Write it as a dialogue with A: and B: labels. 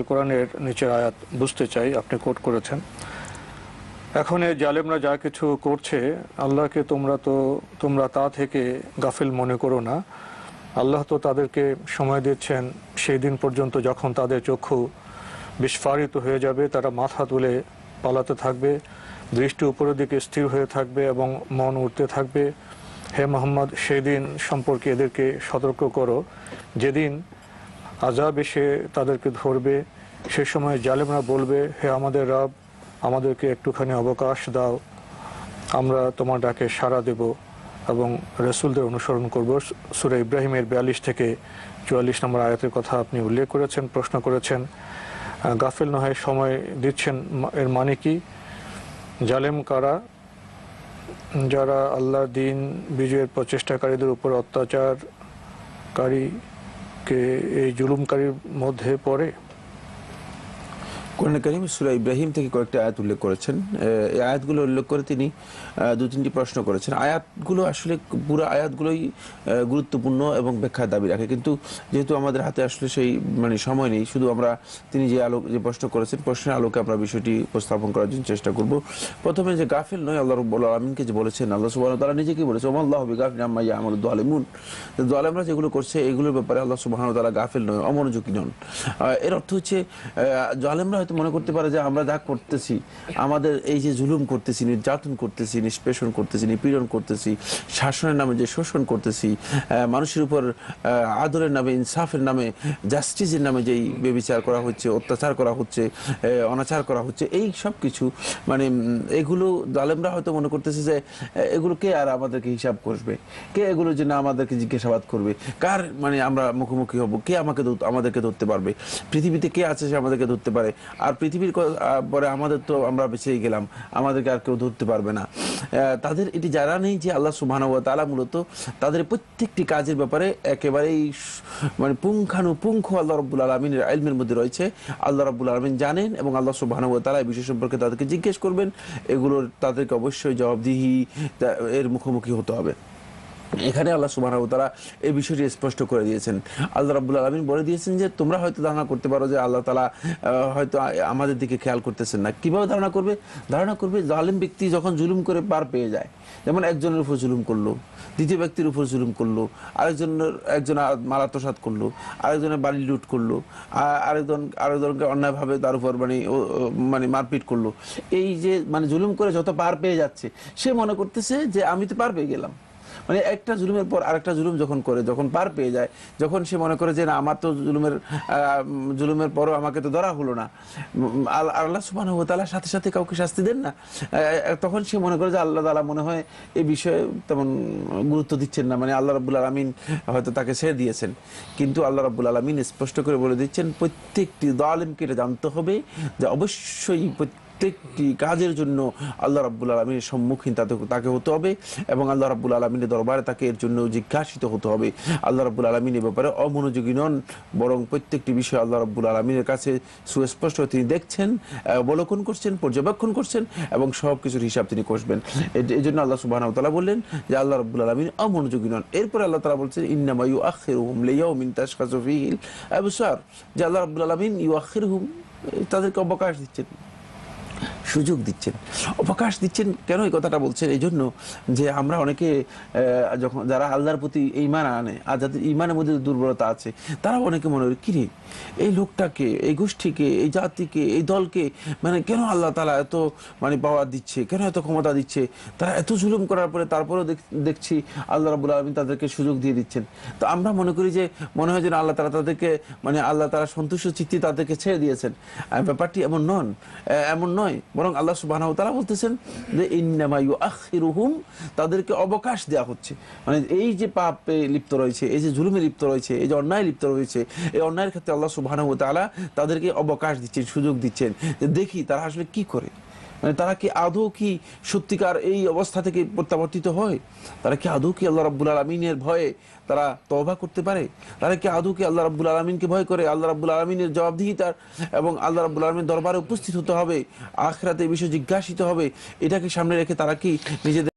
A: কোরআনের নিচের আয়াত বুঝতে চাই। আপনি কোট করেছেন, এখন এই জালেমরা যা কিছু করছে, আল্লাহকে তোমরা তা থেকে গাফিল মনে করো না। আল্লাহ তো তাদেরকে সময় দিচ্ছেন সেই দিন পর্যন্ত যখন তাদের চক্ষু বিস্ফারিত হয়ে যাবে, তারা মাথা তুলে পালাতে থাকবে, দৃষ্টি উপরের দিকে স্থির হয়ে থাকবে এবং মন উঠতে থাকবে। হে মোহাম্মদ, সেই দিন সম্পর্কে এদেরকে সতর্ক করো যেদিন আযাব এসে তাদেরকে ধরবে। সে সময় জালেমরা বলবে, হে আমাদের রব, আমাদেরকে একটুখানি অবকাশ দাও, আমরা তোমার ডাকে সাড়া দেব এবং রাসূলদের অনুসরণ করব। সূরা ইব্রাহিমের 42 থেকে 44 নম্বর আয়াতের কথা আপনি উল্লেখ করেছেন, প্রশ্ন করেছেন। গাফিল না হয়ে সময় দিচ্ছেন, এর মানে কি? জালেম কারা? যারা আল্লাহর দিন বিজয়ের প্রচেষ্টাকারীদের উপর অত্যাচারকারীকে এই জুলুমকারীর মধ্যে পড়ে।
B: কোরআন কারীম সূরা ইব্রাহিম থেকে কয়েকটা আয়াত উল্লেখ করেছেন। এই আয়াতগুলো উল্লেখ করে তিনি দু তিনটি প্রশ্ন করেছেন। আয়াতগুলো আসলে পুরো আয়াতগুলোই গুরুত্বপূর্ণ এবং ব্যাখ্যার দাবি রাখে, কিন্তু যেহেতু আমাদের হাতে আসলে সেই সময় নেই, শুধু আমরা তিনি যে প্রশ্ন করেছেন প্রশ্নের আলোকে আমরা বিষয়টি উপস্থাপন করার জন্য চেষ্টা করব। প্রথমে যে গাফিল নয়, আল্লাহ রাব্বুল আলামিনকে যে বলেছেন, আল্লাহ সুবহানাহু ওয়া তাআলা নিজেকেই বলেছেন, ওয়াল্লাহু বিগাফিলিন আম্মা ইয়া'মালুয যালিমুন। যালিমরা যেগুলো করছে এগুলোর ব্যাপারে আল্লাহ সুবহানাহু ওয়া তাআলা গাফিল নয়, অমনোযোগী নন। এর অর্থ হচ্ছে জালেমরা হয়তো মনে করতে পারে যে আমরা যা করতেছি, আমাদের এই যে জুলুম করতেছি, নির্যাতন করতেছি, নিষ্পেষণ করতেছি, নিপীড়ন করতেছি, শাসনের নামে যে শোষণ করতেছি, মানুষের উপর আদরের নামে, ইনসাফের নামে, জাস্টিসের নামে যেই বেবিচার করা হচ্ছে, অত্যাচার করা হচ্ছে, অনাচার করা হচ্ছে, এই সব কিছু এগুলো জালেমরা হয়তো মনে করতেছে যে এগুলো কে আর আমাদেরকে হিসাব করবে, কে এগুলোর জন্য আমাদেরকে জিজ্ঞাসাবাদ করবে, কার আমরা মুখোমুখি হব, কে আমাদেরকে ধরতে পারবে, পৃথিবীতে কে আছে সে আমাদেরকে ধরতে পারে, আর পৃথিবীর পরে আমাদের তো আমরা বেঁচেই গেলাম, আমাদেরকে আর কেউ ধরতে পারবে না। তাদের এটি জানা নেই যে আল্লাহ সুবহানাহু ওয়া তাআলা মূলত তাদের প্রত্যেকটি কাজের ব্যাপারে একেবারেই পুঙ্খানুপুঙ্খ আল্লাহ রাব্বুল আলামিনের ইলমের মধ্যে রয়েছে। আল্লাহ রাব্বুল আলামিন জানেন এবং আল্লাহ সুবহানাহু ওয়া তাআলা এই বিষয় সম্পর্কে তাদেরকে জিজ্ঞেস করবেন। এগুলোর তাদেরকে অবশ্যই জবাবদিহি এর মুখোমুখি হতে হবে। এখানে আল্লাহ সুবহানাহু ওয়া তাআলা এই বিষয়টি স্পষ্ট করে দিয়েছেন। আল্লাহ রাব্বুল আলামিন বলে দিয়েছেন যে তোমরা হয়তো ধারণা করতে পারো যে আল্লাহ তাআলা হয়তো আমাদের দিকে খেয়াল করতেছেন না। কিভাবে ধারণা করবে জালিম ব্যক্তি যখন জুলুম করে পার পেয়ে যায়, যেমন একজনের উপর জুলুম করলো, দ্বিতীয় ব্যক্তির উপর জুলুম করলো, একজন মাল আত্মসাৎ করলো, আরেকজনের বাড়ি লুট করলো, আরেকজনকে অন্যায়ভাবে তার উপর মারপিট করলো। এই যে জুলুম করে যত পার পেয়ে যাচ্ছে, সে মনে করতেছে যে আমি তো পার পেয়ে গেলাম। একটা জুলুমের পর আরেকটা জুলুম যখন পার পেয়ে যায়, যখন সে মনে করে যে না, আমার তো জুলুমের পরও আমাকে তো ধরা হলো না, আল্লাহ সুবহানাহু ওয়া তাআলা সাথে সাথে কাউকে শাস্তি দেন না, তখন সে মনে করে যে আল্লাহ তাআলা মনে হয় এই বিষয়ে তেমন গুরুত্ব দিচ্ছেন না, আল্লাহ রাব্বুল আলামিন হয়তো তাকে ছেড়ে দিয়েছেন। কিন্তু আল্লাহ রাব্বুল আলামিন স্পষ্ট করে বলে দিচ্ছেন, প্রত্যেকটি জালিমকে এটা জানতে হবে যে অবশ্যই প্রত্যেকটি কাজের জন্য আল্লাহ রাব্বুল আলামিনের সম্মুখীন তাকে হতে হবে এবং আল্লাহ রাব্বুল আলামিনের দরবারে তাকে এর জন্য জিজ্ঞাসিত হতে হবে। আল্লাহ রাব্বুল আলামিন এ ব্যাপারে অমনোযোগী নন, বরং প্রত্যেকটি বিষয় আল্লাহ রাব্বুল আলামিনের কাছে সুস্পষ্ট তিনি দেখছেন, অবলোকন করছেন, পর্যবেক্ষণ করছেন এবং সব কিছুর হিসাব তিনি করবেন। এই জন্য আল্লাহ সুবহানাহু ওয়া তাআলা বললেন যে আল্লাহ রাব্বুল আলামিন অমনোযোগী নন। এরপরে আল্লাহ তাআলা বলছেন, ইন্নামা ইউআখিরুহুম লিয়াউমিন তাশখাসু ফীহিল আবসার, যে আল্লাহ রাব্বুল আলামিন ইউআখিরুহুম, তাদেরকে অবকাশ দিচ্ছেন, সুযোগ দিচ্ছেন, অবকাশ দিচ্ছেন। কেন এই কথাটা বলছেন? এই জন্য যে আমরা অনেকে যারা আল্লাহর প্রতি ঈমান আনে আর যাদের ঈমানের মধ্যে দুর্বলতা আছে, তারা অনেকে মনে করে, কিরে এই লোকটাকে, এই গোষ্ঠীকে, এই জাতিকে, এই দলকে কেন আল্লাহ তাআলা এত পাওয়ার দিচ্ছে, কেন এত ক্ষমতা দিচ্ছে, তারা এত জুলুম করার পরে তারপরেও দেখছি আল্লাহ রাব্বুল আলামিন তাদেরকে সুযোগ দিয়ে দিচ্ছেন। তো আমরা মনে করি যে মনে হয় যেন আল্লাহ তাআলা তাদেরকে আল্লাহ তাআলা সন্তুষ্ট চিত্তে তাদেরকে ছেড়ে দিয়েছেন। ব্যাপারটি এমন নয়, বরং আল্লাহ সুবহানাহু ওয়া তাআলা বলতেছেন যে ইন্নামা ইউআখিরুহুম, তাদেরকে অবকাশ দেওয়া হচ্ছে। এই যে পাপে লিপ্ত রয়েছে, এই যে জুলুমে লিপ্ত রয়েছে, এই যে অন্যায় লিপ্ত রয়েছে, এই অন্যায়ের ক্ষেত্রে আল্লাহ সুবহানাহু ওয়া তাআলা তাদেরকে অবকাশ দিচ্ছেন, সুযোগ দিচ্ছেন, যে দেখি তারা আসলে কি করে, তারা কি আদৌ কি সত্যিকার এই অবস্থা থেকে প্রত্যাবর্তিত হয়, তারা কি আদৌ কি আল্লাহ রাব্বুল আলামিনের ভয়ে তারা তওবা করতে পারে, তারা কি আদৌ কি আল্লাহ রাব্বুল আলামিনকে ভয় করে, আল্লাহ রাব্বুল আলামিনের জবাবদিহিতার এবং আল্লাহ রাব্বুল আলামিনের দরবারে উপস্থিত হতে হবে, আখিরাতে এই বিষয়ে জিজ্ঞাসিত হবে, এটাকে সামনে রেখে তারা কি নিজেদের